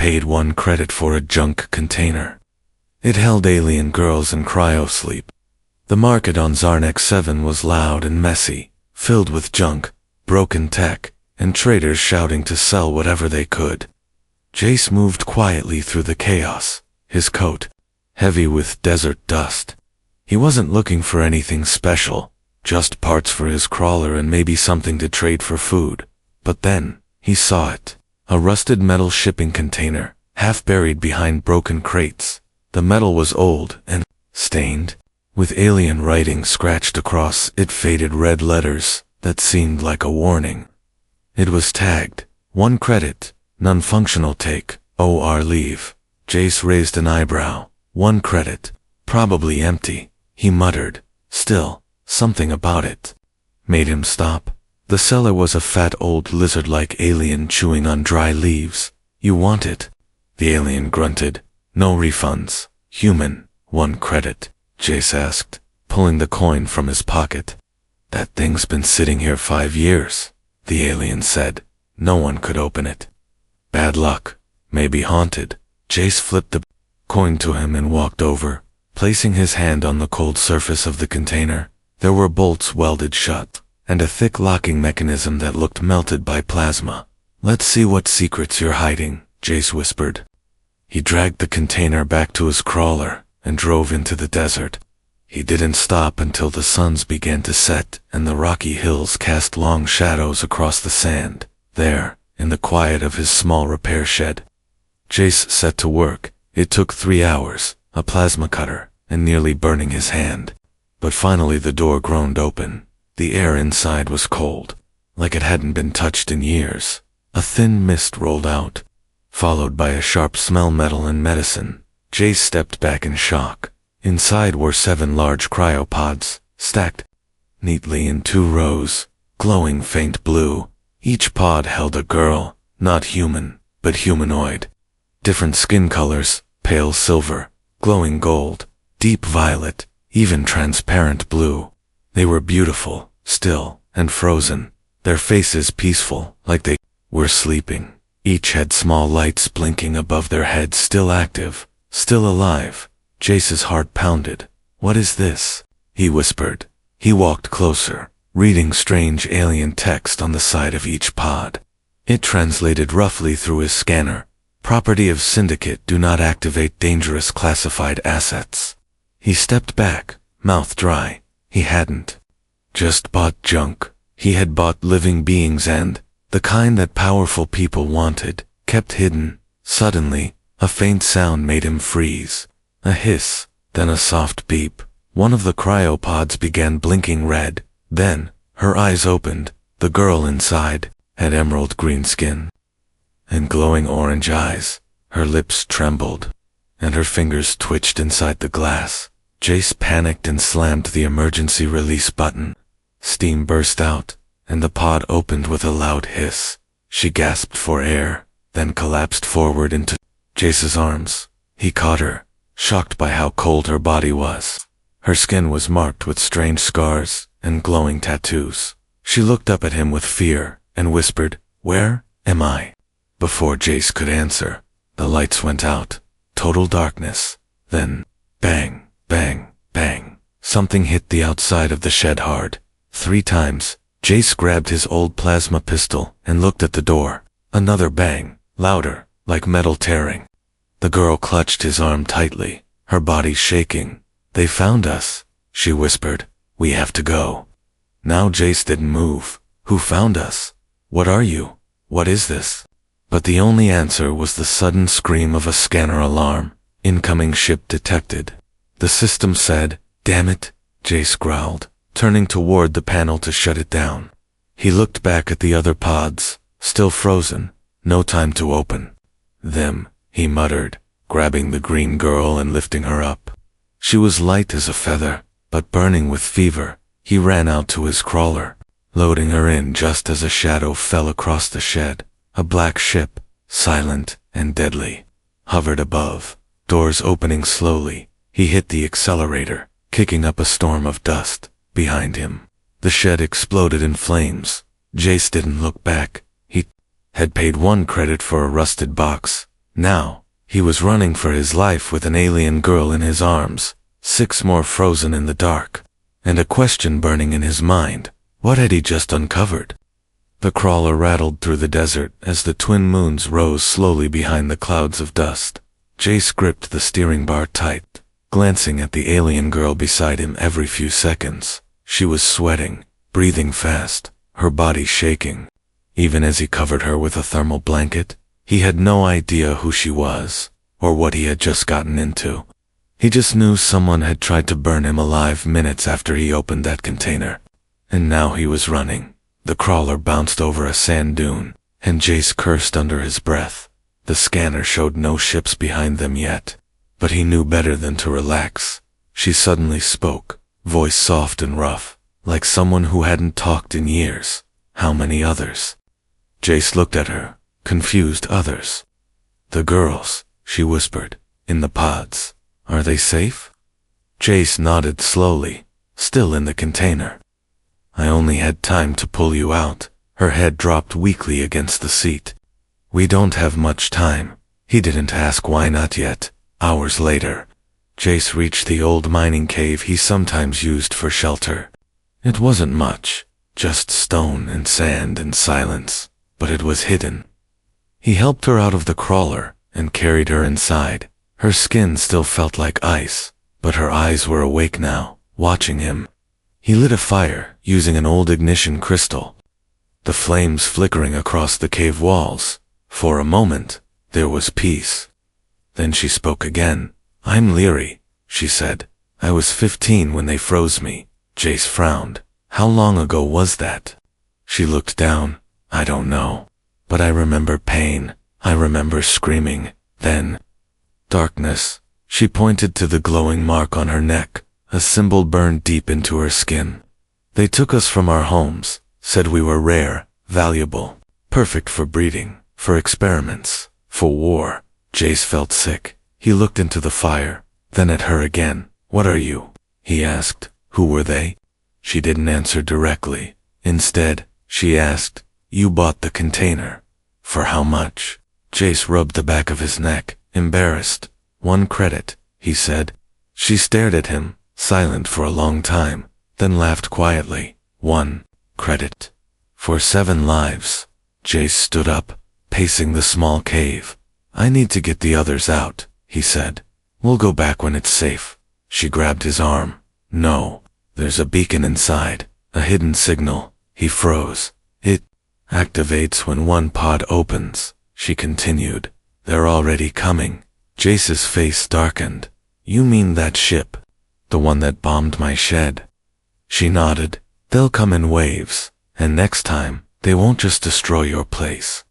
paid 1 credit for a junk container. It held alien girls in cryo-sleep. The market on Zarnek 7 was loud and messy, filled with junk, broken tech, and traders shouting to sell whatever they could. Jace moved quietly through the chaos, his coat heavy with desert dust. He wasn't looking for anything special, just parts for his crawler and maybe something to trade for food. But then, he saw it. A rusted metal shipping container, half buried behind broken crates. The metal was old and stained, with alien writing scratched across it, faded red letters that seemed like a warning. It was tagged, 1 credit, non-functional take, OR leave. Jace raised an eyebrow. 1 credit, probably empty, he muttered. Still, something about it made him stop. The seller was a fat old lizard-like alien chewing on dry leaves. You want it? The alien grunted. No refunds. Human, 1 credit, Jace asked, pulling the coin from his pocket. That thing's been sitting here 5 years, the alien said. No one could open it. Bad luck. Maybe haunted. Jace flipped the coin to him and walked over, placing his hand on the cold surface of the container. There were bolts welded shut, and a thick locking mechanism that looked melted by plasma. Let's see what secrets you're hiding, Jace whispered. He dragged the container back to his crawler and drove into the desert. He didn't stop until the suns began to set and the rocky hills cast long shadows across the sand. There, in the quiet of his small repair shed, Jace set to work. It took 3 hours, a plasma cutter, and nearly burning his hand. But finally the door groaned open. The air inside was cold, like it hadn't been touched in years. A thin mist rolled out, followed by a sharp smell metal and medicine. Jace stepped back in shock. Inside were 7 large cryopods, stacked neatly in 2 rows, glowing faint blue. Each pod held a girl, not human, but humanoid. Different skin colors, pale silver, glowing gold, deep violet, even transparent blue. They were beautiful, still, and frozen, their faces peaceful, like they were sleeping. Each had small lights blinking above their heads, still active, still alive. Jace's heart pounded. What is this? He whispered. He walked closer, reading strange alien text on the side of each pod. It translated roughly through his scanner. Property of Syndicate, do not activate dangerous classified assets. He stepped back, mouth dry. He hadn't just bought junk. He had bought living beings, and the kind that powerful people wanted, kept hidden. Suddenly, a faint sound made him freeze. A hiss, then a soft beep. One of the cryopods began blinking red. Then, her eyes opened. The girl inside had emerald green skin and glowing orange eyes. Her lips trembled, and her fingers twitched inside the glass. Jace panicked and slammed the emergency release button. Steam burst out, and the pod opened with a loud hiss. She gasped for air, then collapsed forward into Jace's arms. He caught her, shocked by how cold her body was. Her skin was marked with strange scars and glowing tattoos. She looked up at him with fear and whispered, "Where am I?" Before Jace could answer, the lights went out. Total darkness. Then, bang, bang, bang. Something hit the outside of the shed hard. 3 times. Jace grabbed his old plasma pistol and looked at the door. Another bang, louder, like metal tearing. The girl clutched his arm tightly, her body shaking. "They found us," she whispered. "We have to go." Now Jace didn't move. "Who found us? What are you? What is this?" But the only answer was the sudden scream of a scanner alarm. Incoming ship detected. The system said, "Damn it," Jace growled, turning toward the panel to shut it down. He looked back at the other pods, still frozen. No time to open them, he muttered, grabbing the green girl and lifting her up. She was light as a feather, but burning with fever. He ran out to his crawler, loading her in just as a shadow fell across the shed. A black ship, silent and deadly, hovered above, doors opening slowly. He hit the accelerator, kicking up a storm of dust. Behind him, the shed exploded in flames. Jace didn't look back. He had paid 1 credit for a rusted box. Now, he was running for his life with an alien girl in his arms, 6 more frozen in the dark, and a question burning in his mind. What had he just uncovered? The crawler rattled through the desert as the twin moons rose slowly behind the clouds of dust. Jace gripped the steering bar tight, glancing at the alien girl beside him every few seconds. She was sweating, breathing fast, her body shaking. Even as he covered her with a thermal blanket, he had no idea who she was, or what he had just gotten into. He just knew someone had tried to burn him alive minutes after he opened that container. And now he was running. The crawler bounced over a sand dune, and Jace cursed under his breath. The scanner showed no ships behind them yet, but he knew better than to relax. She suddenly spoke, voice soft and rough, like someone who hadn't talked in years. How many others? Jace looked at her, confused. Others. The girls, she whispered, in the pods. Are they safe? Jace nodded slowly, still in the container. I only had time to pull you out. Her head dropped weakly against the seat. We don't have much time. He didn't ask why not yet. Hours later, Jace reached the old mining cave he sometimes used for shelter. It wasn't much, just stone and sand and silence, but it was hidden. He helped her out of the crawler and carried her inside. Her skin still felt like ice, but her eyes were awake now, watching him. He lit a fire using an old ignition crystal, the flames flickering across the cave walls. For a moment, there was peace. Then she spoke again. I'm leery, she said. I was 15 when they froze me. Jace frowned. How long ago was that? She looked down. I don't know. But I remember pain. I remember screaming. Then, darkness. She pointed to the glowing mark on her neck, a symbol burned deep into her skin. They took us from our homes, said we were rare, valuable, perfect for breeding, for experiments, for war. Jace felt sick. He looked into the fire, then at her again. What are you? He asked. Who were they? She didn't answer directly. Instead, she asked, You bought the container. For how much? Jace rubbed the back of his neck, embarrassed. 1 credit, he said. She stared at him, silent for a long time, then laughed quietly. 1 credit. For 7 lives. Jace stood up, pacing the small cave. I need to get the others out, he said. We'll go back when it's safe. She grabbed his arm. No, there's a beacon inside, a hidden signal. He froze. It activates when 1 pod opens, she continued. They're already coming. Jace's face darkened. You mean that ship? The one that bombed my shed? She nodded. They'll come in waves, and next time, they won't just destroy your place.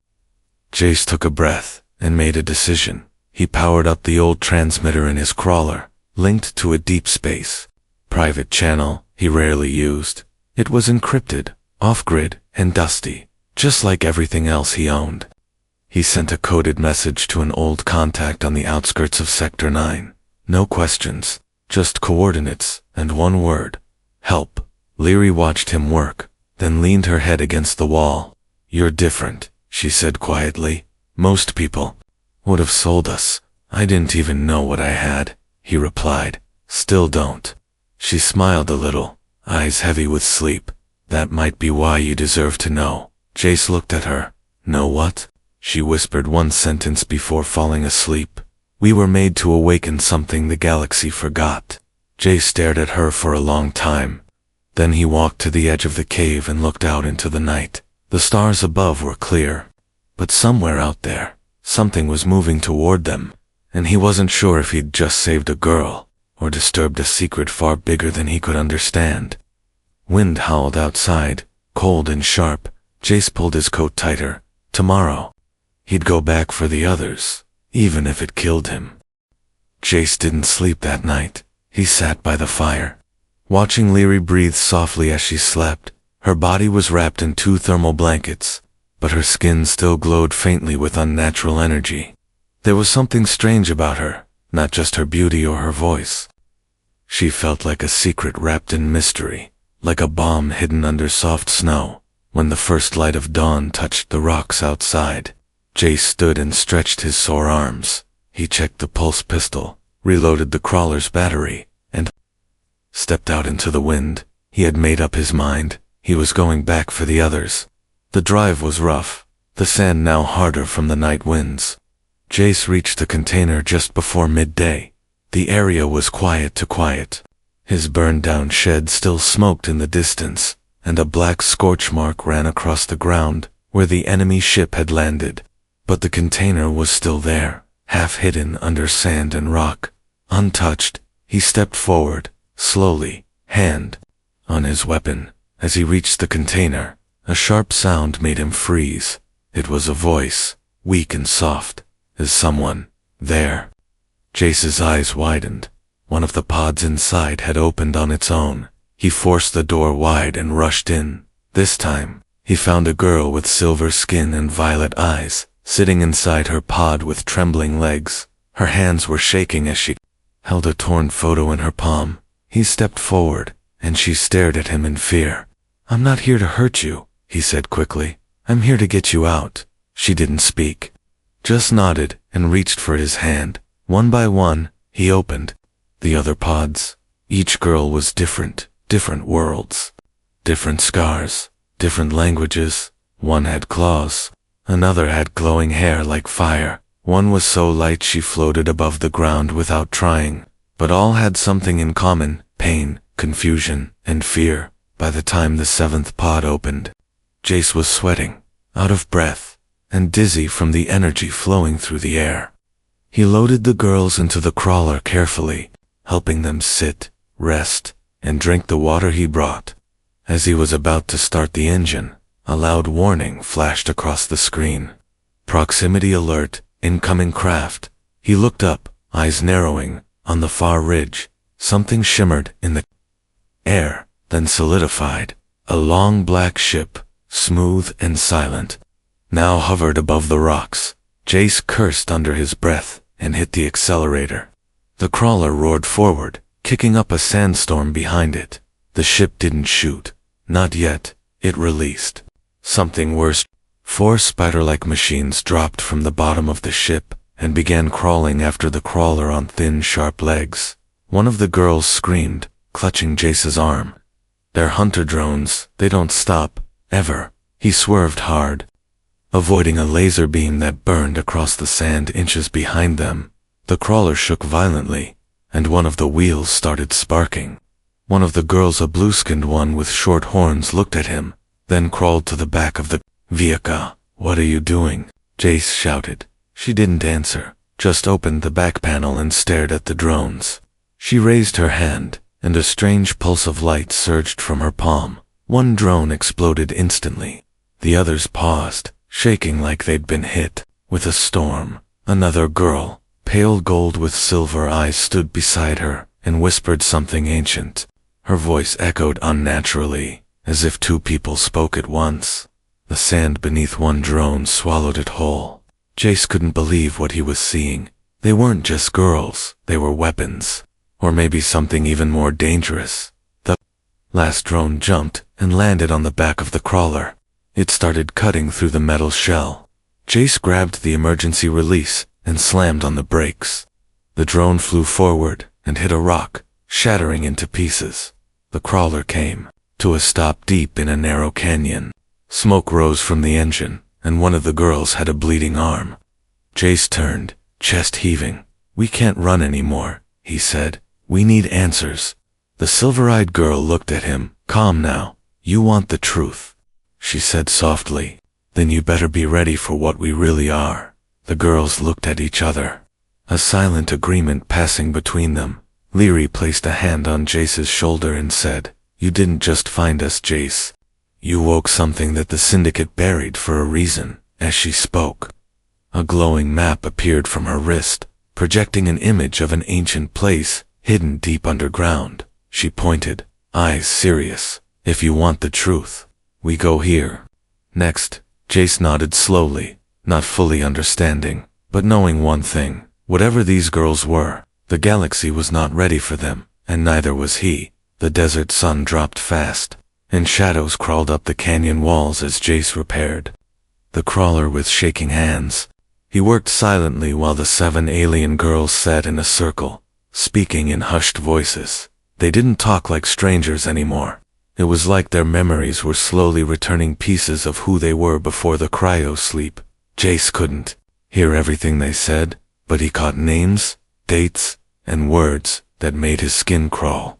Jace took a breath and made a decision. He powered up the old transmitter in his crawler, linked to a deep space private channel he rarely used. It was encrypted, off-grid, and dusty, just like everything else he owned. He sent a coded message to an old contact on the outskirts of Sector 9. No questions, just coordinates and 1 word. Help. Leary watched him work, then leaned her head against the wall. You're different, she said quietly. Most people would have sold us. I didn't even know what I had, he replied. Still don't. She smiled a little, eyes heavy with sleep. That might be why you deserve to know. Jace looked at her. Know what? She whispered 1 sentence before falling asleep. We were made to awaken something the galaxy forgot. Jace stared at her for a long time. Then he walked to the edge of the cave and looked out into the night. The stars above were clear, but somewhere out there, something was moving toward them, and he wasn't sure if he'd just saved a girl, or disturbed a secret far bigger than he could understand. Wind howled outside, cold and sharp. Jace pulled his coat tighter. Tomorrow, he'd go back for the others, even if it killed him. Jace didn't sleep that night. He sat by the fire, watching Leary breathe softly as she slept. Her body was wrapped in 2 thermal blankets, but her skin still glowed faintly with unnatural energy. There was something strange about her, not just her beauty or her voice. She felt like a secret wrapped in mystery, like a bomb hidden under soft snow. When the first light of dawn touched the rocks outside, Jace stood and stretched his sore arms. He checked the pulse pistol, reloaded the crawler's battery, and stepped out into the wind. He had made up his mind. He was going back for the others. The drive was rough, the sand now harder from the night winds. Jace reached the container just before midday. The area was quiet to quiet. His burned-down shed still smoked in the distance, and a black scorch mark ran across the ground where the enemy ship had landed. But the container was still there, half hidden under sand and rock. Untouched, he stepped forward, slowly, hand on his weapon. As he reached the container, a sharp sound made him freeze. It was a voice, weak and soft. Is someone there? Jace's eyes widened. One of the pods inside had opened on its own. He forced the door wide and rushed in. This time, he found a girl with silver skin and violet eyes, sitting inside her pod with trembling legs. Her hands were shaking as she held a torn photo in her palm. He stepped forward, and she stared at him in fear. "I'm not here to hurt you," he said quickly. "I'm here to get you out." She didn't speak, just nodded and reached for his hand. One by one, he opened the other pods. Each girl was different, different worlds, different scars, different languages. One had claws, another had glowing hair like fire. One was so light she floated above the ground without trying. But all had something in common: pain, confusion, and fear. By the time the seventh pod opened, Jace was sweating, out of breath, and dizzy from the energy flowing through the air. He loaded the girls into the crawler carefully, helping them sit, rest, and drink the water he brought. As he was about to start the engine, a loud warning flashed across the screen. Proximity alert, incoming craft. He looked up, eyes narrowing. On the far ridge, something shimmered in the air, then solidified. A long black ship, smooth and silent, now hovered above the rocks. Jace cursed under his breath and hit the accelerator. The crawler roared forward, kicking up a sandstorm behind it. The ship didn't shoot. Not yet. It released. Something worse. 4 spider-like machines dropped from the bottom of the ship and began crawling after the crawler on thin, sharp legs. One of the girls screamed, clutching Jace's arm. "They're hunter drones. They don't stop, ever." He swerved hard, avoiding a laser beam that burned across the sand inches behind them. The crawler shook violently, and one of the wheels started sparking. One of the girls, a blue-skinned one with short horns, looked at him, then crawled to the back of the vehicle. "What are you doing?" Jace shouted. She didn't answer, just opened the back panel and stared at the drones. She raised her hand, and a strange pulse of light surged from her palm. One drone exploded instantly. The others paused, shaking like they'd been hit with a storm. Another girl, pale gold with silver eyes, stood beside her and whispered something ancient. Her voice echoed unnaturally, as if 2 people spoke at once. The sand beneath one drone swallowed it whole. Jace couldn't believe what he was seeing. They weren't just girls, they were weapons. Or maybe something even more dangerous. The last drone jumped and landed on the back of the crawler. It started cutting through the metal shell. Jace grabbed the emergency release and slammed on the brakes. The drone flew forward and hit a rock, shattering into pieces. The crawler came to a stop deep in a narrow canyon. Smoke rose from the engine, and one of the girls had a bleeding arm. Jace turned, chest heaving. "We can't run anymore," he said. "We need answers." The silver-eyed girl looked at him. "Calm now. You want the truth," she said softly. "Then you better be ready for what we really are." The girls looked at each other, a silent agreement passing between them. Leary placed a hand on Jace's shoulder and said, "You didn't just find us, Jace. You woke something that the Syndicate buried for a reason." As she spoke, a glowing map appeared from her wrist, projecting an image of an ancient place hidden deep underground. She pointed, eyes serious. "If you want the truth, we go here." Next, Jace nodded slowly, not fully understanding, but knowing one thing. Whatever these girls were, the galaxy was not ready for them, and neither was he. The desert sun dropped fast, and shadows crawled up the canyon walls as Jace repaired the crawler with shaking hands. He worked silently while the 7 alien girls sat in a circle, speaking in hushed voices. They didn't talk like strangers anymore. It was like their memories were slowly returning pieces of who they were before the cryo sleep. Jace couldn't hear everything they said, but he caught names, dates, and words that made his skin crawl.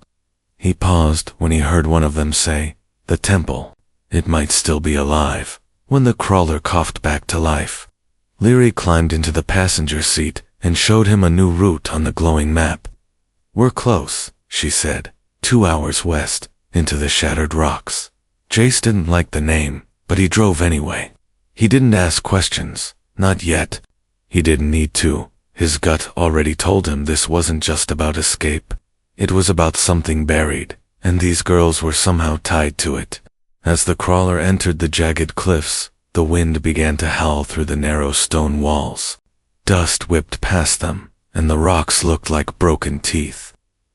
He paused when he heard one of them say, "The temple. It might still be alive." When the crawler coughed back to life, Leary climbed into the passenger seat and showed him a new route on the glowing map. "We're close," she said. 2 hours west, into the shattered rocks. Jace didn't like the name, but he drove anyway. He didn't ask questions, not yet. He didn't need to. His gut already told him this wasn't just about escape. It was about something buried, and these girls were somehow tied to it. As the crawler entered the jagged cliffs, the wind began to howl through the narrow stone walls. Dust whipped past them, and the rocks looked like broken teeth.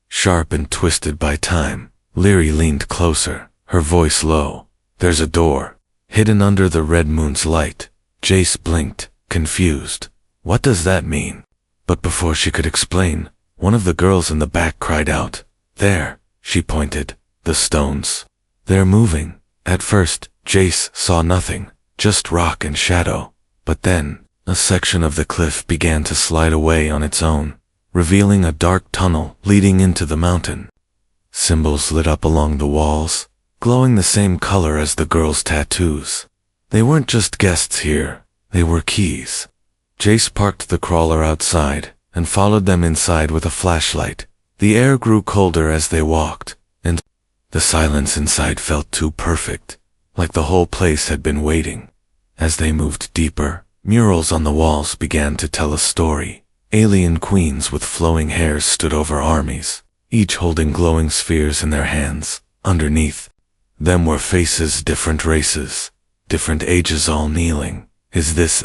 Sharp and twisted by time, Leary leaned closer, her voice low. "There's a door, hidden under the red moon's light." Jace blinked, confused. What does that mean? But before she could explain, one of the girls in the back cried out. "There," she pointed, "the stones. They're moving." At first, Jace saw nothing, just rock and shadow. But then, a section of the cliff began to slide away on its own, revealing a dark tunnel leading into the mountain. Symbols lit up along the walls, glowing the same color as the girls' tattoos. They weren't just guests here, they were keys. Jace parked the crawler outside and followed them inside with a flashlight. The air grew colder as they walked, and the silence inside felt too perfect, like the whole place had been waiting. As they moved deeper, murals on the walls began to tell a story. Alien queens with flowing hairs stood over armies, each holding glowing spheres in their hands. Underneath them were faces, different races, different ages, all kneeling. "Is this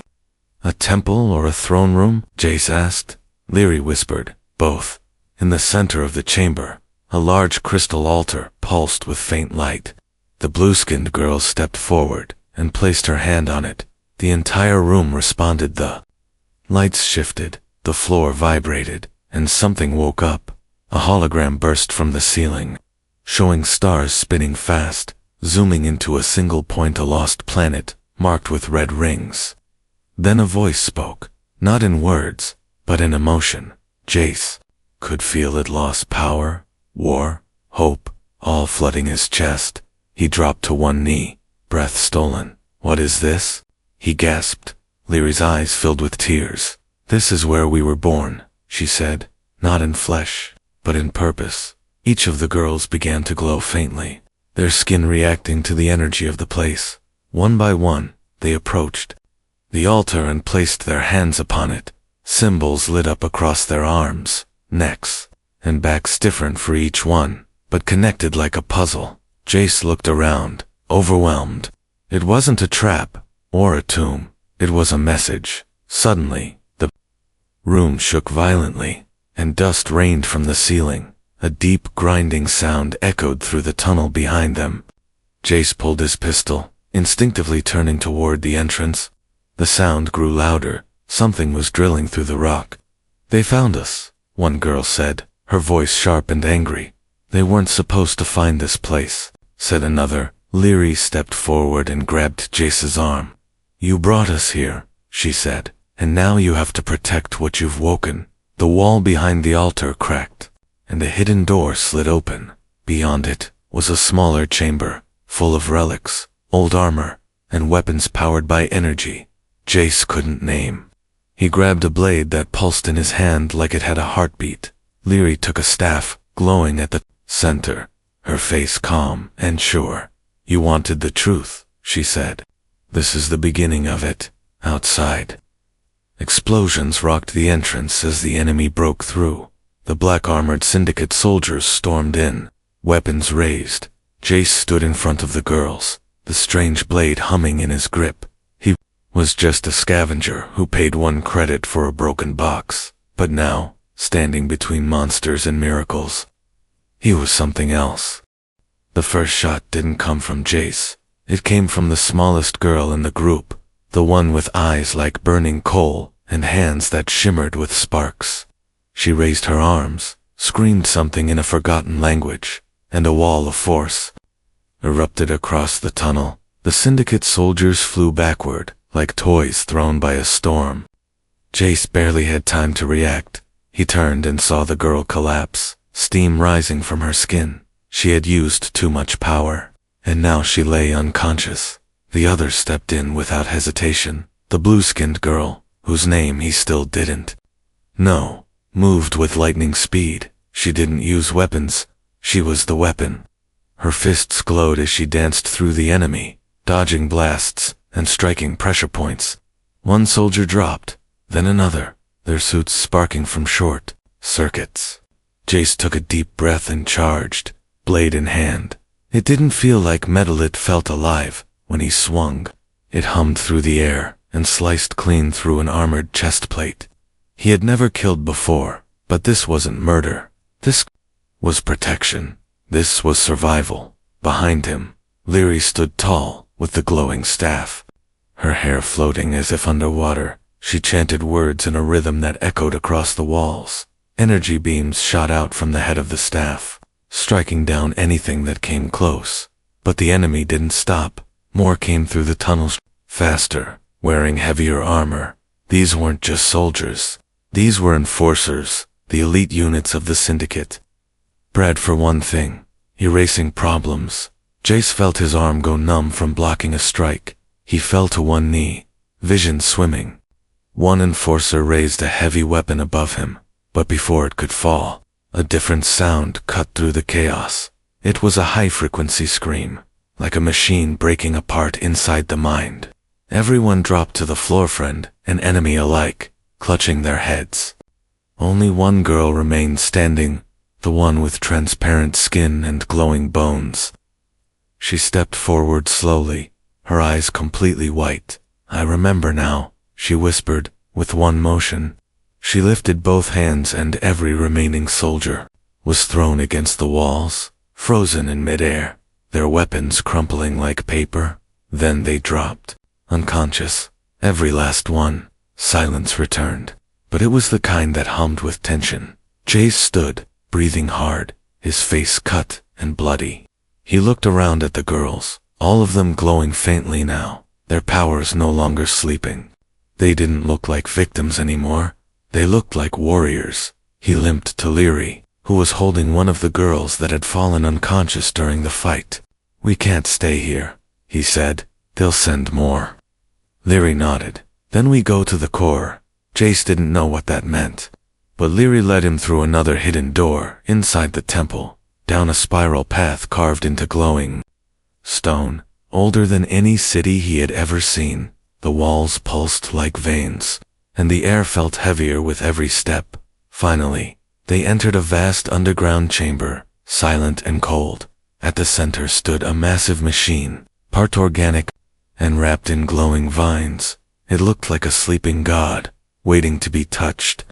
a temple or a throne room?" Jace asked. Leary whispered, "Both." In the center of the chamber, a large crystal altar pulsed with faint light. The blue-skinned girl stepped forward and placed her hand on it. The entire room responded. The lights shifted, the floor vibrated, and something woke up. A hologram burst from the ceiling, showing stars spinning fast, zooming into a single point, a lost planet marked with red rings. Then a voice spoke, not in words, but in emotion. Jace could feel it. Lost power, war, hope, all flooding his chest. He dropped to one knee, breath stolen. "What is this?" he gasped. Leary's eyes filled with tears. "This is where we were born," she said, "not in flesh, but in purpose." Each of the girls began to glow faintly, their skin reacting to the energy of the place. One by one, they approached the altar and placed their hands upon it. Symbols lit up across their arms, necks, and backs, different for each one, but connected like a puzzle. Jace looked around, overwhelmed. It wasn't a trap or a tomb. It was a message. Suddenly, the room shook violently, and dust rained from the ceiling. A deep grinding sound echoed through the tunnel behind them. Jace pulled his pistol, instinctively turning toward the entrance. The sound grew louder. Something was drilling through the rock. "They found us," one girl said, her voice sharp and angry. "They weren't supposed to find this place," said another. Leary stepped forward and grabbed Jace's arm. "You brought us here," she said, "and now you have to protect what you've woken." The wall behind the altar cracked, and a hidden door slid open. Beyond it was a smaller chamber, full of relics, old armor, and weapons powered by energy Jace couldn't name. He grabbed a blade that pulsed in his hand like it had a heartbeat. Leary took a staff, glowing at the center, her face calm and sure. "You wanted the truth," she said. "This is the beginning of it." Outside, explosions rocked the entrance as the enemy broke through. The black-armored syndicate soldiers stormed in, weapons raised. Jace stood in front of the girls, the strange blade humming in his grip. He was just a scavenger who paid 1 credit for a broken box, but now, standing between monsters and miracles, he was something else. The first shot didn't come from Jace. It came from the smallest girl in the group, the one with eyes like burning coal and hands that shimmered with sparks. She raised her arms, screamed something in a forgotten language, and a wall of force erupted across the tunnel. The Syndicate soldiers flew backward, like toys thrown by a storm. Jace barely had time to react. He turned and saw the girl collapse, steam rising from her skin. She had used too much power, and now she lay unconscious. The others stepped in without hesitation. The blue-skinned girl, whose name he still didn't know, moved with lightning speed. She didn't use weapons. She was the weapon. Her fists glowed as she danced through the enemy, dodging blasts and striking pressure points. One soldier dropped, then another, their suits sparking from short circuits. Jace took a deep breath and charged, blade in hand. It didn't feel like metal, it felt alive. When he swung, it hummed through the air and sliced clean through an armored chest plate. He had never killed before, but this wasn't murder. This was protection. This was survival. Behind him, Lyri stood tall, with the glowing staff. Her hair floating as if underwater, she chanted words in a rhythm that echoed across the walls. Energy beams shot out from the head of the staff, striking down anything that came close. But the enemy didn't stop. More came through the tunnels, faster, wearing heavier armor. These weren't just soldiers. These were enforcers, the elite units of the Syndicate. Bred for one thing, erasing problems. Jace felt his arm go numb from blocking a strike. He fell to one knee, vision swimming. One enforcer raised a heavy weapon above him, but before it could fall, a different sound cut through the chaos. It was a high-frequency scream, like a machine breaking apart inside the mind. Everyone dropped to the floor, friend and enemy alike, clutching their heads. Only one girl remained standing, the one with transparent skin and glowing bones. She stepped forward slowly, her eyes completely white. "I remember now," she whispered, with one motion. She lifted both hands and every remaining soldier was thrown against the walls, frozen in midair, their weapons crumpling like paper. Then they dropped, unconscious, every last one. Silence returned, but it was the kind that hummed with tension. Jace stood, breathing hard, his face cut and bloody. He looked around at the girls, all of them glowing faintly now, their powers no longer sleeping. They didn't look like victims anymore. They looked like warriors. He limped to Lyri, who was holding one of the girls that had fallen unconscious during the fight. "We can't stay here," he said. "They'll send more." Lyri nodded. "Then we go to the core." Jace didn't know what that meant, but Lyri led him through another hidden door inside the temple, down a spiral path carved into glowing stone, older than any city he had ever seen. The walls pulsed like veins, and the air felt heavier with every step. Finally, they entered a vast underground chamber, silent and cold. At the center stood a massive machine, part organic and wrapped in glowing vines. It looked like a sleeping god, waiting to be touched.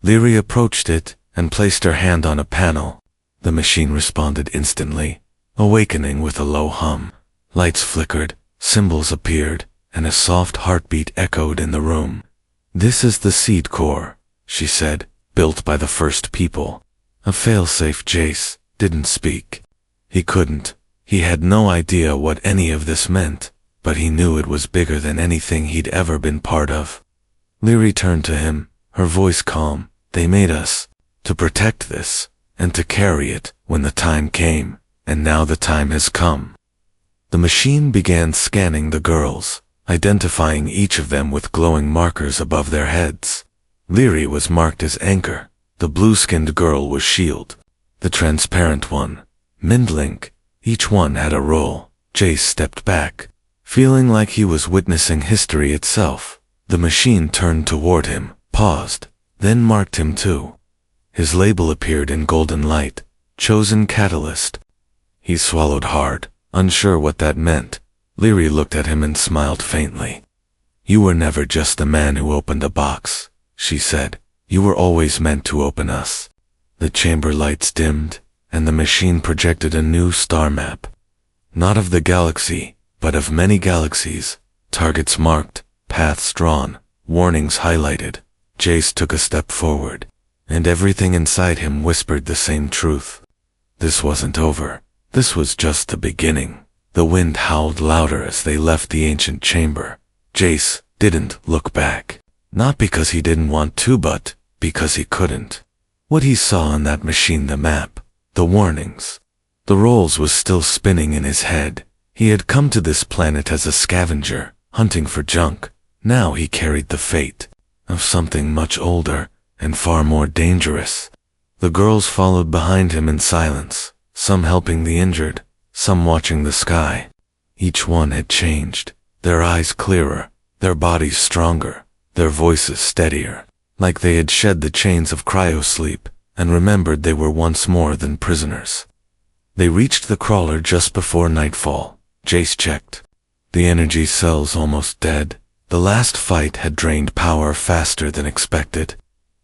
Lyri approached it and placed her hand on a panel. The machine responded instantly, awakening with a low hum. Lights flickered, symbols appeared, and a soft heartbeat echoed in the room. "This is the seed core," she said, "built by the first people." A failsafe. Jace didn't speak. He couldn't. He had no idea what any of this meant, but he knew it was bigger than anything he'd ever been part of. Lyri turned to him, her voice calm. "They made us to protect this, and to carry it when the time came, and now the time has come." The machine began scanning the girls, identifying each of them with glowing markers above their heads. Lyri was marked as Anchor, the blue-skinned girl was Shield, the transparent one, Mindlink. Each one had a role. Jace stepped back, feeling like he was witnessing history itself. The machine turned toward him, paused, then marked him too. His label appeared in golden light, Chosen Catalyst. He swallowed hard, unsure what that meant. Lyri looked at him and smiled faintly. "You were never just the man who opened a box," she said. "You were always meant to open us." The chamber lights dimmed, and the machine projected a new star map. Not of the galaxy, but of many galaxies, targets marked, paths drawn, warnings highlighted. Jace took a step forward, and everything inside him whispered the same truth. This wasn't over. This was just the beginning. The wind howled louder as they left the ancient chamber. Jace didn't look back. Not because he didn't want to, but because he couldn't. What he saw on that machine, the map, the warnings, the rolls, was still spinning in his head. He had come to this planet as a scavenger, hunting for junk. Now he carried the fate of something much older and far more dangerous. The girls followed behind him in silence, some helping the injured, some watching the sky. Each one had changed, their eyes clearer, their bodies stronger, their voices steadier, like they had shed the chains of cryo sleep and remembered they were once more than prisoners. They reached the crawler just before nightfall. Jace checked. The energy cells almost dead. The last fight had drained power faster than expected.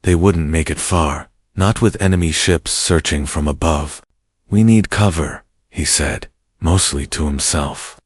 They wouldn't make it far, not with enemy ships searching from above. "We need cover," he said, mostly to himself.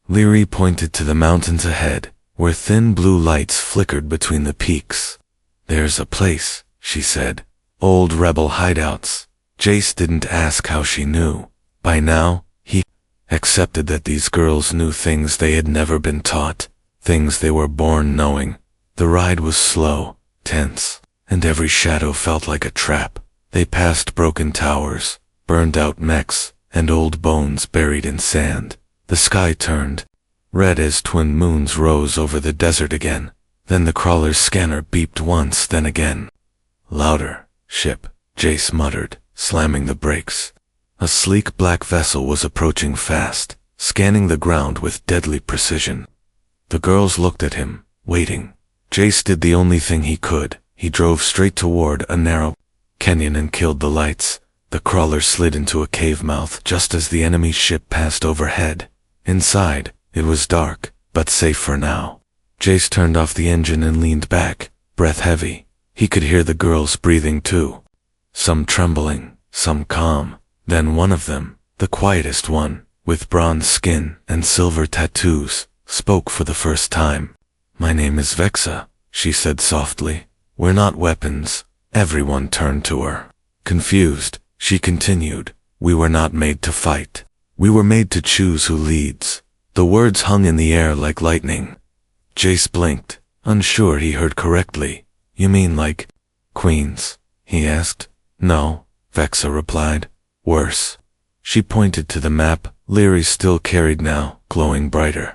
Leary pointed to the mountains ahead, where thin blue lights flickered between the peaks. "There's a place," she said. "Old rebel hideouts." Jace didn't ask how she knew. By now, he accepted that these girls knew things they had never been taught, things they were born knowing. The ride was slow, tense, and every shadow felt like a trap. They passed broken towers, burned-out mechs, and old bones buried in sand. The sky turned red as twin moons rose over the desert again. Then the crawler's scanner beeped once, then again. "Louder, ship," Jace muttered, slamming the brakes. A sleek black vessel was approaching fast, scanning the ground with deadly precision. The girls looked at him, waiting. Jace did the only thing he could. He drove straight toward a narrow canyon and killed the lights. The crawler slid into a cave mouth just as the enemy ship passed overhead. Inside, it was dark, but safe for now. Jace turned off the engine and leaned back, breath heavy. He could hear the girls breathing too. Some trembling, some calm. Then one of them, the quietest one, with bronze skin and silver tattoos, spoke for the first time. "My name is Vexa," she said softly. "We're not weapons." Everyone turned to her. Confused, she continued, "We were not made to fight. We were made to choose who leads." The words hung in the air like lightning. Jace blinked, unsure he heard correctly. "You mean like queens?" he asked. "No," Vexa replied. "Worse." She pointed to the map Leary still carried now, glowing brighter.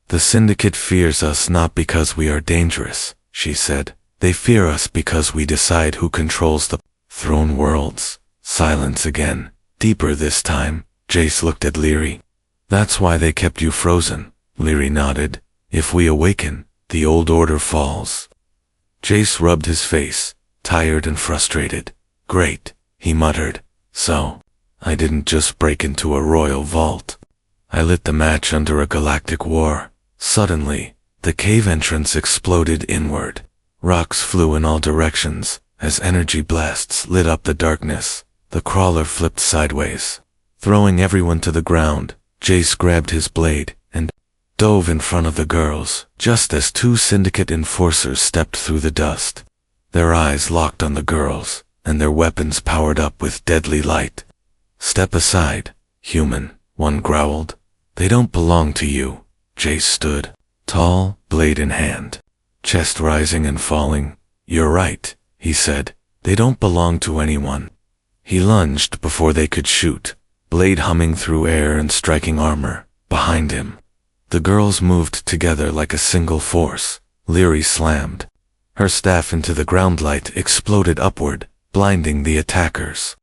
"The Syndicate fears us not because we are dangerous," she said. "They fear us because we decide who controls the throne worlds." Silence again, deeper this time. Jace looked at Leary. "That's why they kept you frozen," Leary nodded. "If we awaken, the old order falls." Jace rubbed his face, tired and frustrated. "Great," he muttered. "So, I didn't just break into a royal vault. I lit the match under a galactic war." Suddenly, the cave entrance exploded inward. Rocks flew in all directions as energy blasts lit up the darkness. The crawler flipped sideways, throwing everyone to the ground. Jace grabbed his blade and dove in front of the girls, just as two Syndicate enforcers stepped through the dust. Their eyes locked on the girls, and their weapons powered up with deadly light. "Step aside, human," one growled. "They don't belong to you." Jace stood, tall, blade in hand, chest rising and falling. "You're right," he said. "They don't belong to anyone." He lunged before they could shoot, blade humming through air and striking armor behind him. The girls moved together like a single force. Leary slammed her staff into the ground. Light exploded upward, blinding the attackers.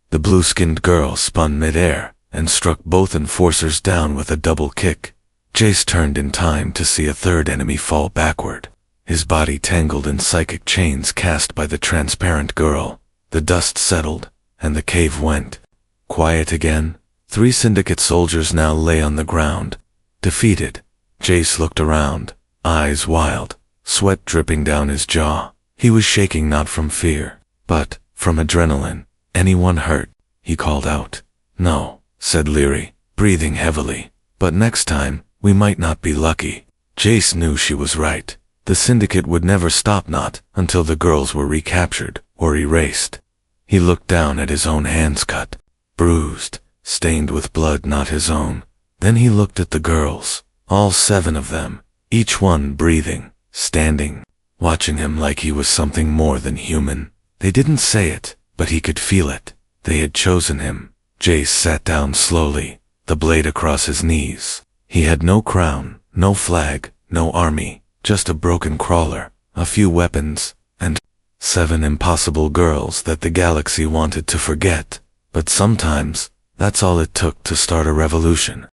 The blue-skinned girl spun mid-air and struck both enforcers down with a double kick. Jace turned in time to see a third enemy fall backward, his body tangled in psychic chains cast by the transparent girl. The dust settled, and the cave went quiet again. 3 Syndicate soldiers now lay on the ground, defeated. Jace looked around, eyes wild, sweat dripping down his jaw. He was shaking not from fear, but from adrenaline. "Anyone hurt?" he called out. "No," said Leary, breathing heavily. "But next time, we might not be lucky." Jace knew she was right. The syndicate would never stop, not until the girls were recaptured or erased. He looked down at his own hands, cut, bruised, stained with blood not his own. Then he looked at the girls, all 7 of them, each one breathing, standing, watching him like he was something more than human. They didn't say it, but he could feel it. They had chosen him. Jace sat down slowly, the blade across his knees. He had no crown, no flag, no army, just a broken crawler, a few weapons, and 7 impossible girls that the galaxy wanted to forget. But sometimes, that's all it took to start a revolution.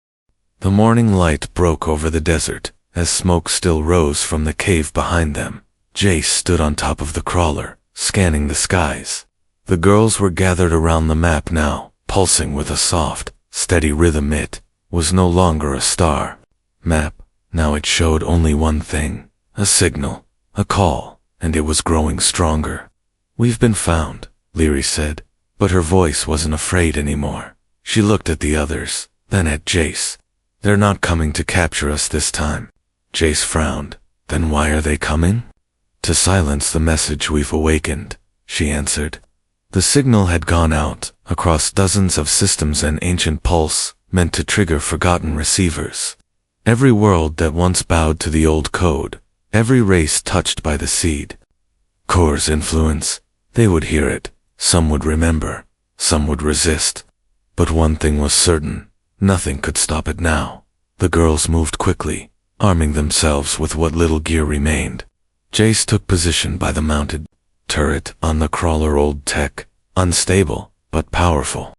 The morning light broke over the desert, as smoke still rose from the cave behind them. Jace stood on top of the crawler, scanning the skies. The girls were gathered around the map now, pulsing with a soft, steady rhythm. It was no longer a star map. Now it showed only one thing, a signal, a call, and it was growing stronger. "We've been found," Leary said, but her voice wasn't afraid anymore. She looked at the others, then at Jace. "They're not coming to capture us this time." Jace frowned. "Then why are they coming?" "To silence the message we've awakened," she answered. The signal had gone out, across dozens of systems, an ancient pulse, meant to trigger forgotten receivers. Every world that once bowed to the old code, every race touched by the seed core's influence, they would hear it. Some would remember, some would resist. But one thing was certain, nothing could stop it now. The girls moved quickly, arming themselves with what little gear remained. Jace took position by the mounted turret on the crawler, old tech, unstable, but powerful.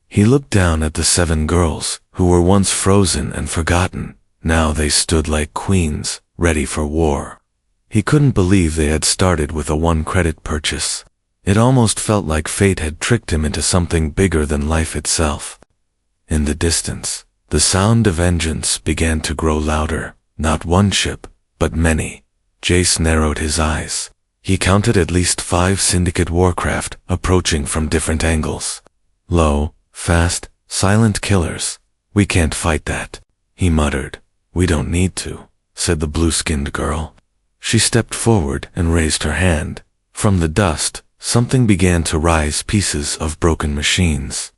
He looked down at the 7 girls, who were once frozen and forgotten. Now they stood like queens, ready for war. He couldn't believe they had started with a 1-credit purchase. It almost felt like fate had tricked him into something bigger than life itself. In the distance, the sound of engines began to grow louder. Not one ship, but many. Jace narrowed his eyes. He counted at least 5 syndicate warcraft approaching from different angles. Low, fast, silent killers. "We can't fight that," he muttered. "We don't need to," said the blue-skinned girl. She stepped forward and raised her hand. From the dust, something began to rise, pieces of broken machines,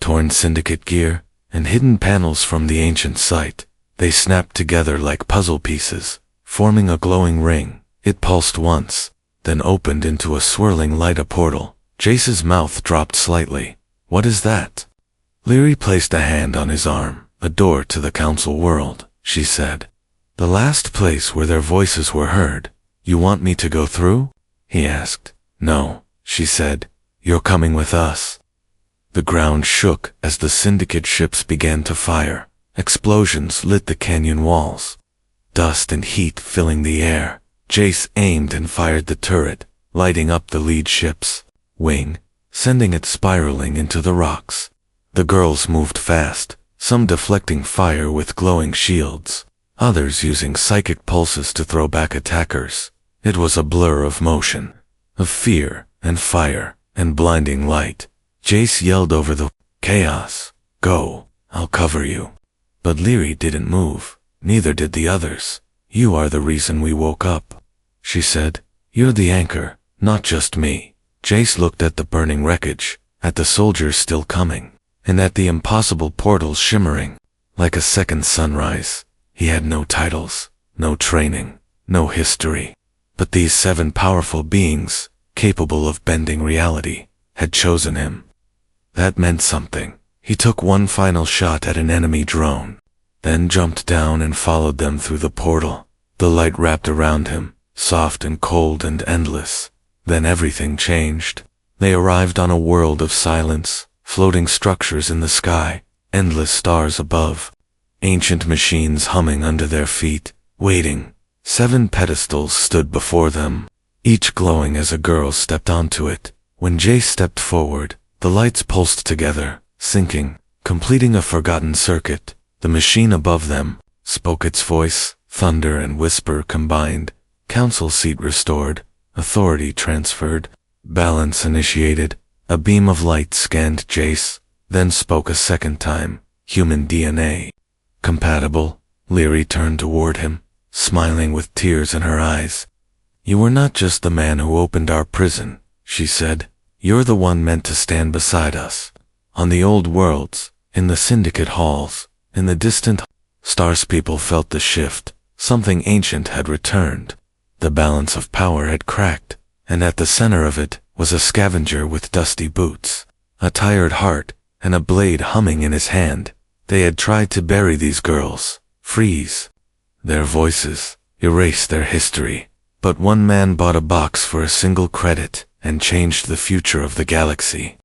torn syndicate gear, and hidden panels from the ancient site. They snapped together like puzzle pieces, forming a glowing ring. It pulsed once, then opened into a swirling light, a portal. Jace's mouth dropped slightly. "What is that?" Leary placed a hand on his arm. "A door to the council world," she said. "The last place where their voices were heard." "You want me to go through?" he asked. "No," she said. "You're coming with us." The ground shook as the syndicate ships began to fire. Explosions lit the canyon walls, dust and heat filling the air. Jace aimed and fired the turret, lighting up the lead ship's wing, sending it spiraling into the rocks. The girls moved fast, some deflecting fire with glowing shields, others using psychic pulses to throw back attackers. It was a blur of motion, of fear and fire and blinding light. Jace yelled over the chaos, "Go, I'll cover you." But Leary didn't move, neither did the others. "You are the reason we woke up," she said. "You're the anchor, not just me." Jace looked at the burning wreckage, at the soldiers still coming, and at the impossible portals shimmering like a second sunrise. He had no titles, no training, no history. But these 7 powerful beings, capable of bending reality, had chosen him. That meant something. He took one final shot at an enemy drone, then jumped down and followed them through the portal. The light wrapped around him, soft and cold and endless. Then everything changed. They arrived on a world of silence, floating structures in the sky, endless stars above, ancient machines humming under their feet, waiting. 7 pedestals stood before them, each glowing as a girl stepped onto it. When Jace stepped forward, the lights pulsed together, syncing, completing a forgotten circuit. The machine above them spoke its voice, thunder and whisper combined, council seat restored, authority transferred, balance initiated. A beam of light scanned Jace, then spoke a second time. "Human DNA. Compatible." Leary turned toward him, smiling with tears in her eyes. "You were not just the man who opened our prison," she said. "You're the one meant to stand beside us. On the old worlds, in the syndicate halls, in the distant stars." People felt the shift. Something ancient had returned. The balance of power had cracked, and at the center of it was a scavenger with dusty boots, a tired heart, and a blade humming in his hand. They had tried to bury these girls, freeze their voices, erase their history. But one man bought a box for a single credit and changed the future of the galaxy.